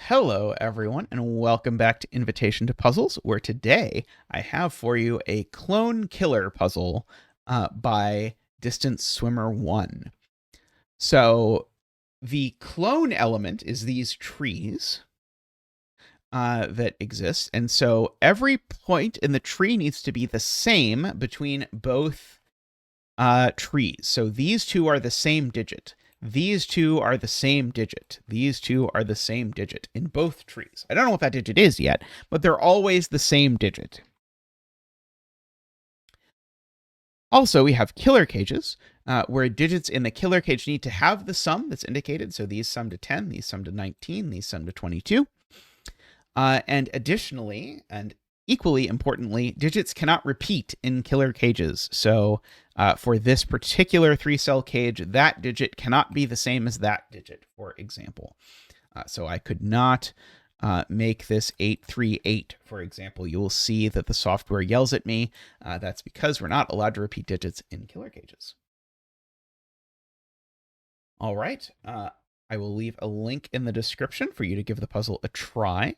Hello, everyone, and welcome back to Invitation to Puzzles, where today I have for you a clone killer puzzle by DistanceSwimmer1. So the clone element is these trees that exist, and so every point in the tree needs to be the same between both trees. So these two are the same digit. These two are the same digit. These two are the same digit in both trees. I don't know what that digit is yet, but they're always the same digit. Also, we have killer cages, where digits in the killer cage need to have the sum that's indicated. So these sum to 10, these sum to 19, these sum to 22. And additionally, and equally importantly, digits cannot repeat in killer cages. So for this particular 3-cell cage, that digit cannot be the same as that digit, for example. So I could not make this 838, for example. You will see that the software yells at me. That's because we're not allowed to repeat digits in killer cages. All right. I will leave a link in the description for you to give the puzzle a try.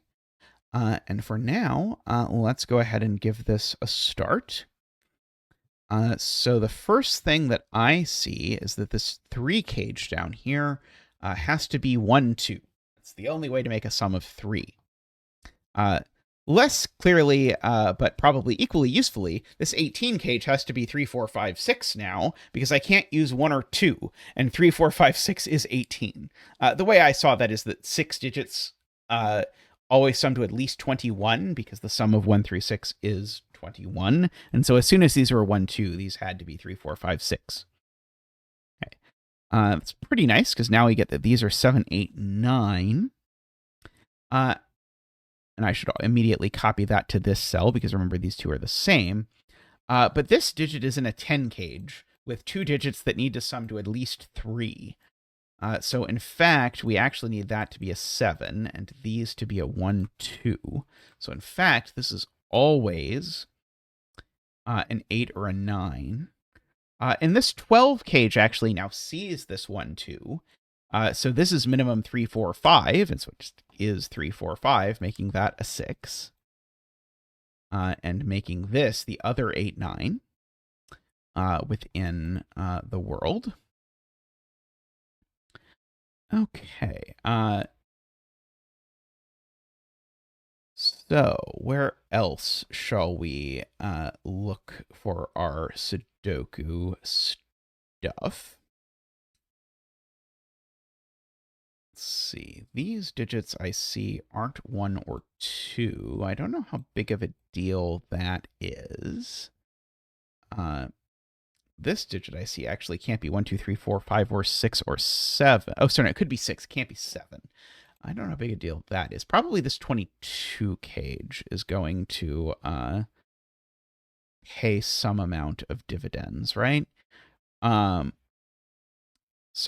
And for now, let's go ahead and give this a start. So the first thing that I see is that this 3 cage down here has to be 1, 2. It's the only way to make a sum of 3. Less clearly, but probably equally usefully, this 18 cage has to be 3, 4, 5, 6 now, because I can't use 1 or 2, and 3, 4, 5, 6 is 18. The way I saw that is that 6 digits always sum to at least 21, because the sum of 1 through 6 is 21. And so as soon as these were 1, 2, these had to be 3, 4, 5, 6. Okay. It's pretty nice, because now we get that these are 7, 8, 9. And I should immediately copy that to this cell, because remember, these two are the same. But this digit is in a 10 cage, with 2 digits that need to sum to at least 3. So in fact, we actually need that to be a 7 and these to be a 1, 2. So in fact, this is always an 8 or a 9. And this 12 cage actually now sees this 1, 2. So this is minimum 3, 4, 5, and so it just is 3, 4, 5, making that a 6. And making this the other 8, 9 within the world. Okay. So where else shall we look for our Sudoku stuff? Let's see. These digits I see aren't 1 or 2. I don't know how big of a deal that is. This digit I see actually can't be 1, 2, 3, 4, 5, or 6, or 7. Oh, sorry, no, it could be 6. It can't be 7. I don't know how big a deal that is. Probably this 22 cage is going to pay some amount of dividends, right? So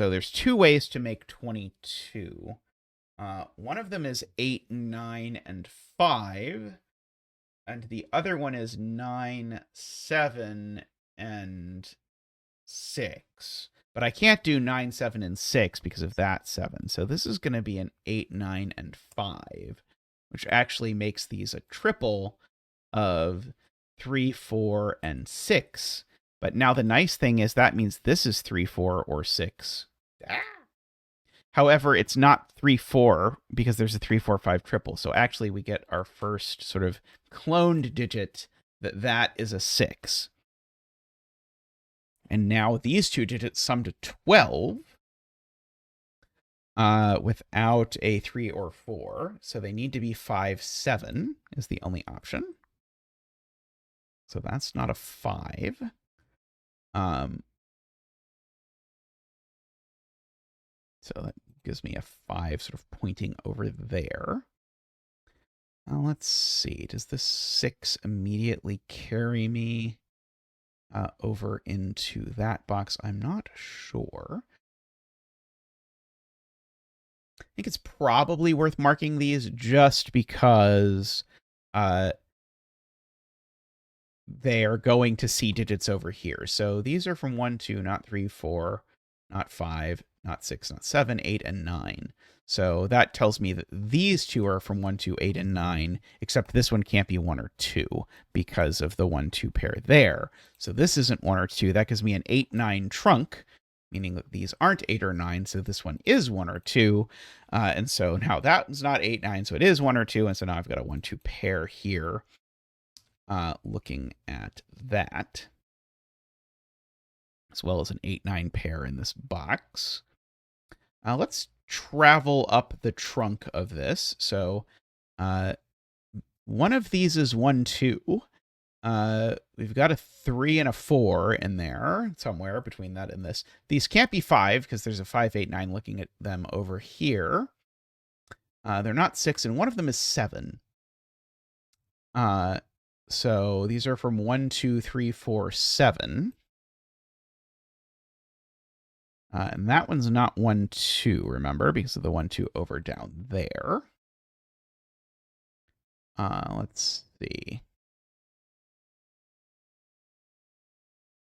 there's 2 ways to make 22. One of them is 8, 9, and 5. And the other one is 9, 7, and 6. But I can't do 9, 7, and 6 because of that 7. So this is going to be an 8, 9, and 5, which actually makes these a triple of 3, 4, and 6. But now the nice thing is that means this is 3, 4, or 6. However, it's not 3, 4 because there's a 3, 4, 5 triple. So actually we get our first sort of cloned digit that is a 6. And now these 2 digits sum to 12 without a 3 or 4. So they need to be 5, 7 is the only option. So that's not a 5. So that gives me a 5 sort of pointing over there. Let's see. Does this 6 immediately carry me over into that box? I'm not sure. I think it's probably worth marking these just because they are going to see digits over here. So these are from 1, 2, not 3, 4, not 5, not 6, not 7, 8, and 9. So that tells me that these two are from 1, 2, 8, and 9, except this one can't be 1 or 2 because of the 1, 2 pair there. So this isn't 1 or 2. That gives me an 8, 9 trunk, meaning that these aren't 8 or 9, so this one is 1 or 2. And so now that's not 8, 9, so it is 1 or 2, and so now I've got a 1, 2 pair here. Looking at that, as well as an 8, 9 pair in this box. Let's travel up the trunk of this. So one of these is 1, 2. We've got a 3 and a 4 in there, somewhere between that and this. These can't be 5 because there's a 5, 8, 9 looking at them over here. They're not 6, and one of them is 7. So these are from 1, 2, 3, 4, 7. And that one's not 1, 2, remember, because of the 1, 2 over down there. Let's see.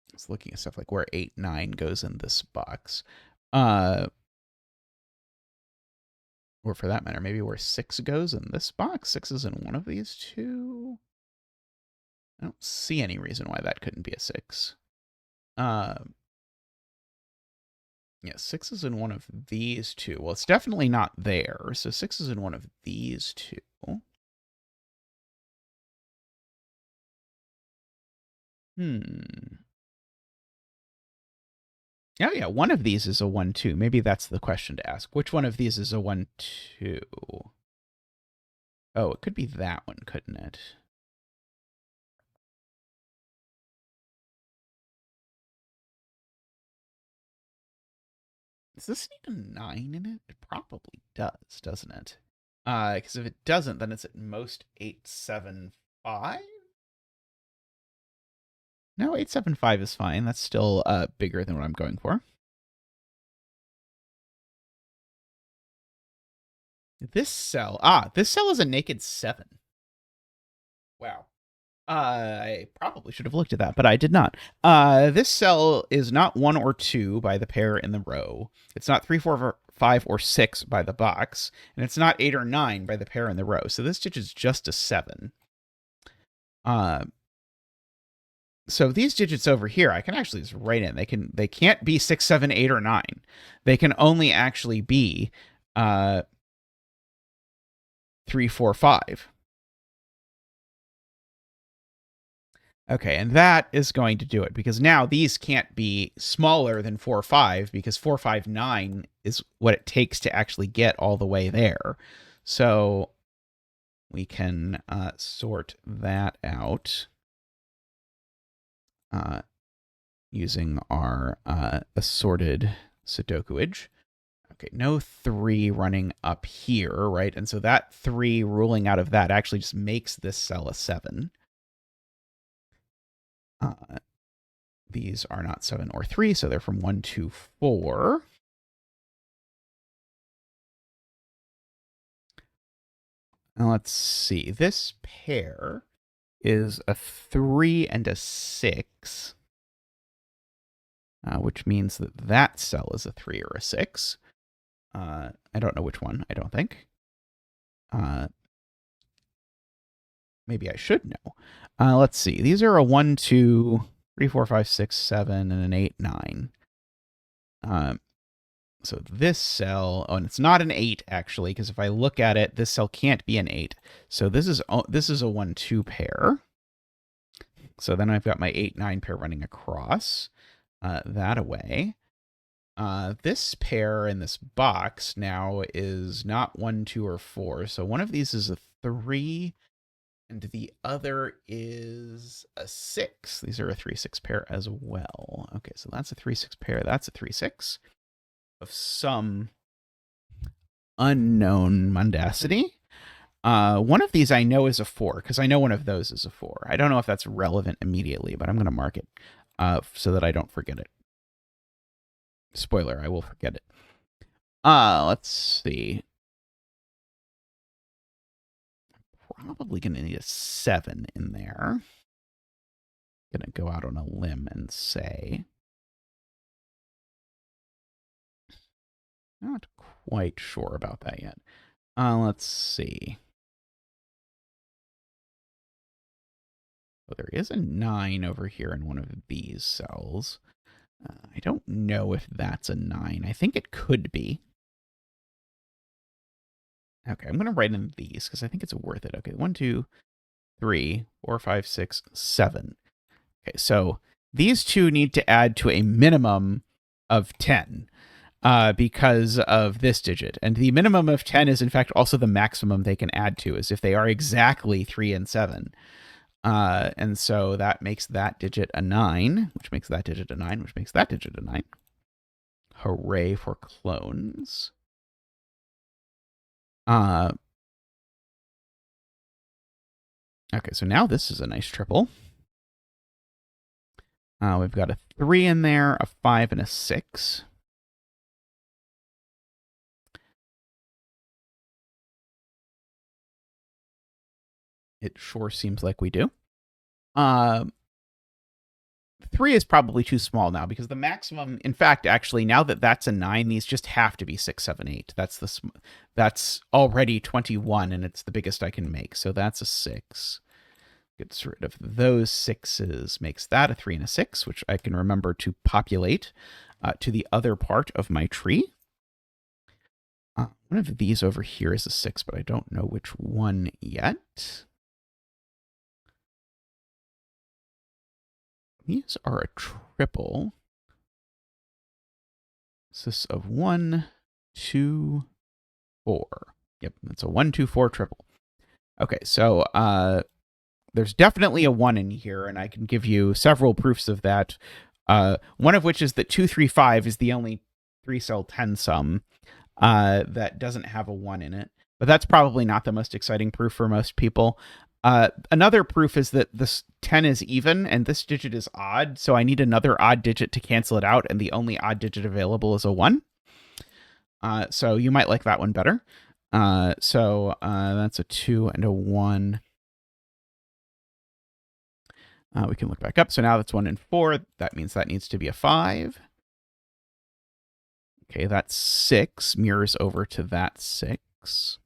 I was looking at stuff like where 8, 9 goes in this box. Or for that matter, maybe where 6 goes in this box. 6 is in one of these two. I don't see any reason why that couldn't be a 6. Yeah, 6 is in one of these two. Well, it's definitely not there. So 6 is in one of these two. Oh, yeah, one of these is a 1, 2. Maybe that's the question to ask. Which one of these is a 1, 2? Oh, it could be that one, couldn't it? Does this need a 9 in it? It probably does, doesn't it? Because if it doesn't, then it's at most 875? No, 875 is fine. That's still bigger than what I'm going for. This cell is a naked 7. Wow. I probably should have looked at that, but I did not. This cell is not 1 or 2 by the pair in the row. It's not 3, 4, 5, or 6 by the box. And it's not 8 or 9 by the pair in the row. So this digit's just a 7. So these digits over here, I can actually just write in. They can't be 6, 7, 8, or 9. They can only actually be 3, 4, 5. Okay, and that is going to do it, because now these can't be smaller than 4, 5, because 4, 5, 9 is what it takes to actually get all the way there. So we can sort that out using our assorted Sudokuage. Okay, no 3 running up here, right? And so that 3 ruling out of that actually just makes this cell a 7. These are not 7 or 3, so they're from 1, 2, 4. Now let's see. This pair is a 3 and a 6, which means that that cell is a 3 or a 6. I don't know which one, I don't think. Maybe I should know. Let's see. These are a 1, 2, 3, 4, 5, 6, 7, and an 8, 9. So this cell, and it's not an 8 actually, because if I look at it, this cell can't be an 8. So this is a 1, 2 pair. So then I've got my 8, 9 pair running across that away. This pair in this box now is not 1, 2, or 4. So one of these is a 3, and the other is a 6. These are a 3, 6 pair as well. Okay, so that's a 3, 6 pair. That's a 3, 6 of some unknown mundacity. One of these I know is a 4, because I know one of those is a 4. I don't know if that's relevant immediately, but I'm going to mark it so that I don't forget it. Spoiler, I will forget it. Let's see. Probably going to need a 7 in there. Going to go out on a limb and say Not quite sure about that yet. Let's see. Oh, there is a 9 over here in one of these cells. I don't know if that's a 9. I think it could be. Okay, I'm going to write in these because I think it's worth it. Okay, 1, 2, 3, 4, 5, 6, 7. Okay, so these two need to add to a minimum of 10 because of this digit. And the minimum of 10 is, in fact, also the maximum they can add to, as if they are exactly 3 and 7. And so that makes that digit a 9, which makes that digit a 9, which makes that digit a 9. Hooray for clones. Okay, so now this is a nice triple. We've got a 3 in there, a 5, and a 6. It sure seems like we do. 3 is probably too small now because the maximum, in fact, actually, now that that's a 9, these just have to be 6, 7, 8. That's already 21, and it's the biggest I can make. So that's a 6. Gets rid of those 6s, makes that a 3 and a 6, which I can remember to populate to the other part of my tree. One of these over here is a 6, but I don't know which one yet. These are a triple. Consists of 1, 2, 4. Yep, it's a 1, 2, 4 triple. Okay, so there's definitely a 1 in here, and I can give you several proofs of that. One of which is that 2, 3, 5 is the only 3-cell 10 sum that doesn't have a 1 in it. But that's probably not the most exciting proof for most people. Another proof is that this 10 is even and this digit is odd, so I need another odd digit to cancel it out, and the only odd digit available is a 1. So you might like that one better. So that's a 2 and a 1. We can look back up. So now that's 1 and 4. That means that needs to be a 5. Okay, that's 6. Mirrors over to that 6.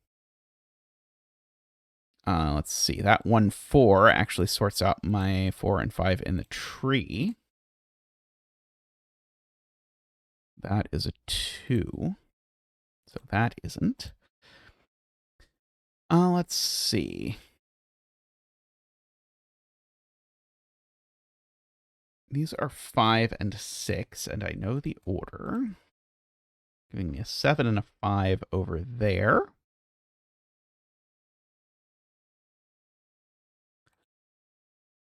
Let's see. That 1, 4 actually sorts out my 4 and 5 in the tree. That is a 2. So that isn't. Let's see. These are 5 and 6, and I know the order. Giving me a 7 and a 5 over there.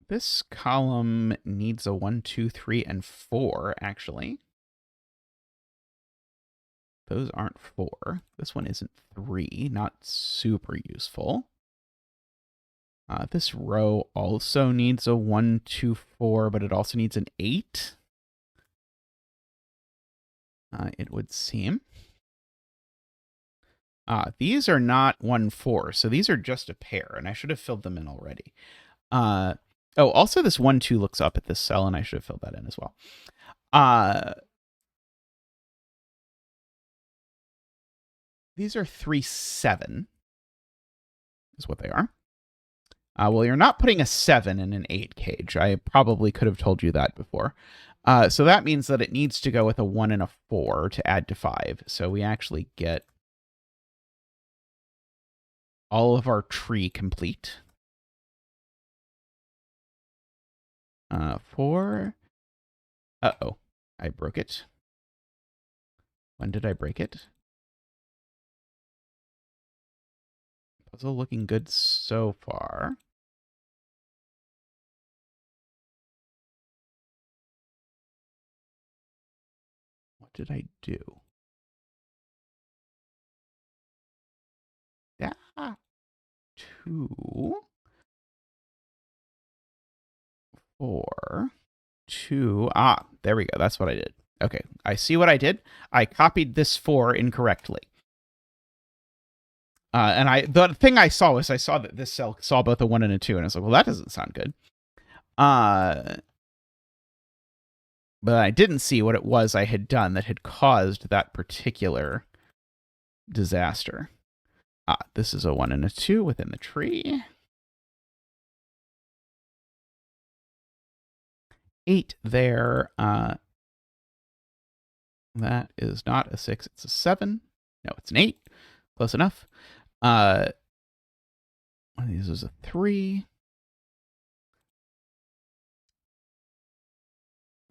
This column needs a 1, 2, 3, and 4, actually. Those aren't 4. This one isn't 3. Not super useful. This row also needs a 1, 2, 4, but it also needs an 8. It would seem. These are not 1, 4, so these are just a pair, and I should have filled them in already. Oh, also this 1, 2 looks up at this cell, and I should have filled that in as well. These are 3, 7, is what they are. Well, you're not putting a 7 in an 8 cage. I probably could have told you that before. So that means that it needs to go with a 1 and a 4 to add to 5. So we actually get all of our tree complete. 4. Uh-oh. I broke it. When did I break it? Puzzle looking good so far. What did I do? Yeah. 2, 4, 2. There we go. That's what I did. Okay, I see what I did. I copied this 4 incorrectly. And the thing I saw was I saw that this cell saw both a 1 and a 2, and I was like, well, that doesn't sound good. But I didn't see what it was I had done that had caused that particular disaster. This is a 1 and a 2 within the tree. 8 there. That is not a 6, it's a 7. No, it's an 8. Close enough. One of these is a 3.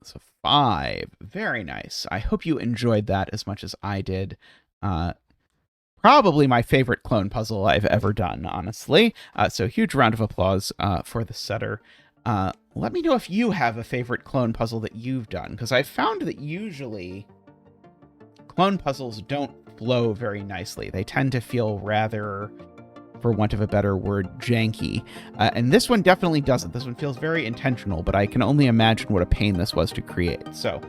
It's a 5. Very nice. I hope you enjoyed that as much as I did. Probably my favorite clone puzzle I've ever done, honestly. So huge round of applause for the setter. Let me know if you have a favorite clone puzzle that you've done, because I've found that usually clone puzzles don't flow very nicely. They tend to feel rather, for want of a better word, janky. And this one definitely doesn't. This one feels very intentional, but I can only imagine what a pain this was to create. So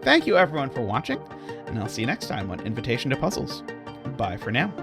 thank you everyone for watching, and I'll see you next time on Invitation to Puzzles. Bye for now.